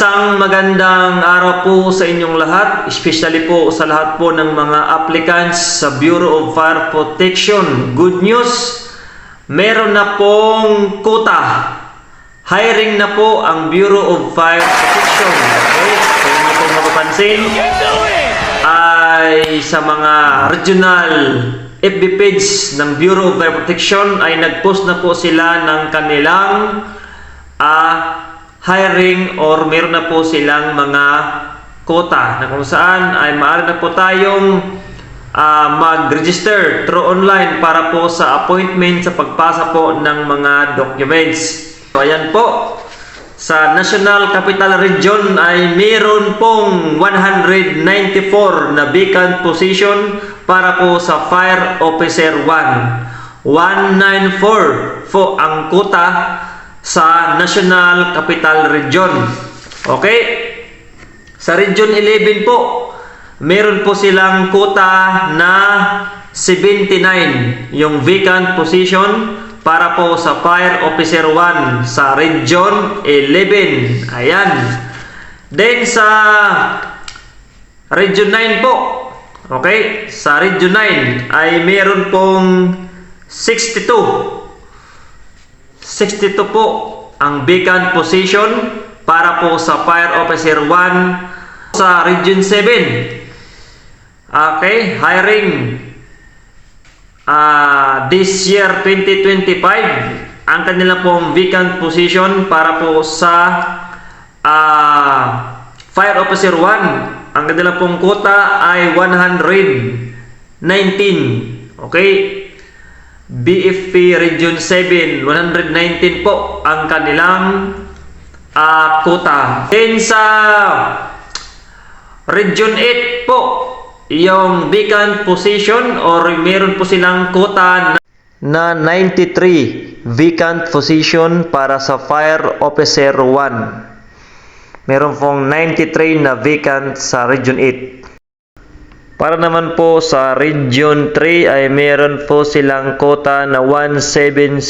Isang magandang araw po sa inyong lahat, especially po sa lahat po ng mga applicants sa Bureau of Fire Protection. Good news, meron na pong quota. Hiring na po ang Bureau of Fire Protection. Okay, so yun na pong mapapansin ay sa mga regional FB page ng Bureau of Fire Protection ay nag-post na po sila ng kanilang hiring or meron na po silang mga quota na kung saan ay maaari na po tayong mag-register through online para po sa appointment sa pagpasa po ng mga documents. So ayan po, sa National Capital Region ay meron pong 194 na vacant position para po sa Fire Officer 1. 194 po ang quota sa National Capital Region. Okay? Sa Region 11 po, meron po silang quota na 79 yung vacant position para po sa Fire Officer 1 sa Region 11. Ayan. Then sa Region 9 po, okay? Sa Region 9 ay meron pong 62 po ang vacant position para po sa Fire Officer 1 sa Region 7. Okay, hiring this year 2025 ang kanila pong vacant position para po sa Fire Officer 1. Ang kanila pong quota ay 119. Okay? BFP Region 7, 119 po ang kanilang quota. Then sa Region 8 po, yung vacant position or meron po silang quota na 93 vacant position para sa Fire Officer 1. Meron pong 93 na vacant sa Region 8. Para naman po sa Region 3 ay meron po silang quota na 176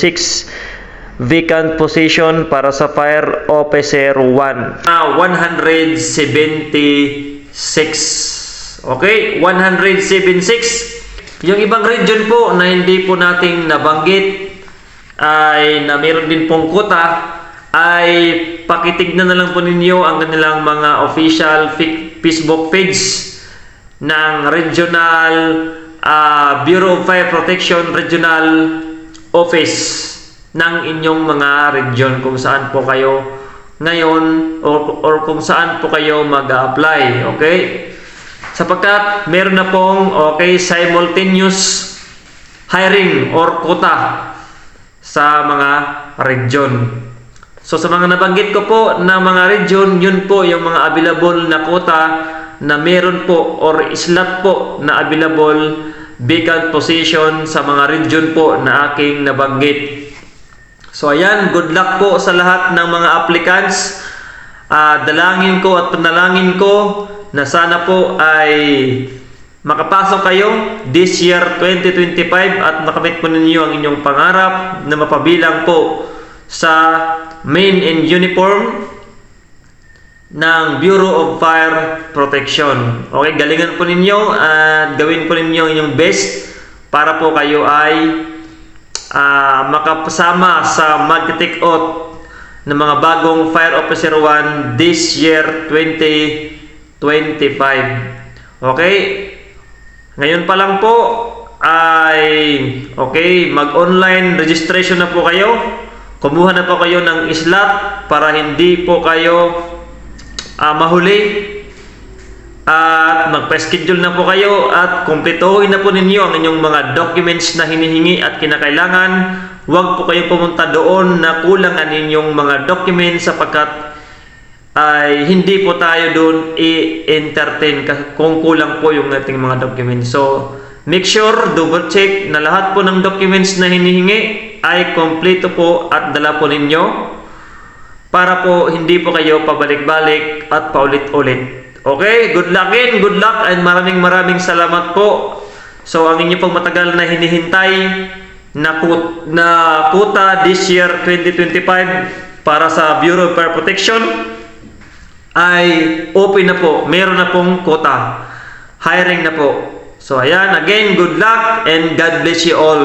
vacant position para sa Fire Officer 1. 176. Okay, 176. Yung ibang region po na hindi po nating nabanggit ay na meron din pong quota ay pakitignan na lang po ninyo ang kanilang mga official Facebook page ng Regional Bureau of Fire Protection Regional Office ng inyong mga region kung saan po kayo ngayon or kung saan po kayo mag-apply. Okay? Sapagkat meron na pong simultaneous hiring or quota sa mga region. So sa mga nabanggit ko po na mga region, yun po yung mga available na quota na meron po or slot po na available vacant position sa mga region po na aking nabanggit. So ayan, good luck po sa lahat ng mga applicants. Dalangin ko at panalangin ko na sana po ay makapasok kayo this year 2025 at makamit po ninyo ang inyong pangarap na mapabilang po sa main and uniform ng Bureau of Fire Protection. Okay, galingan po ninyo at gawin po ninyo inyong best para po kayo ay makapasama sa mag-take out ng mga bagong Fire Officer 1 this year 2025. Okay? Ngayon pa lang po ay mag-online registration na po kayo. Kumuha na po kayo ng slot para hindi po kayo mahuli at magpa-schedule na po kayo at kumpletuhin na po ninyo ang inyong mga documents na hinihingi at kinakailangan. Huwag po kayong pumunta doon na kulang ang inyong mga documents sapagkat ay hindi po tayo doon i-entertain kung kulang po yung ating mga documents. So make sure, double check na lahat po ng documents na hinihingi ay kompleto po at dala po ninyo para po hindi po kayo pabalik-balik at paulit-ulit. Okay, good luck and maraming salamat po. So ang inyo pong matagal na hinihintay na quota this year 2025 para sa Bureau of Fire Protection ay open na po. Meron na pong quota. Hiring na po. So ayan, again, good luck and God bless you all.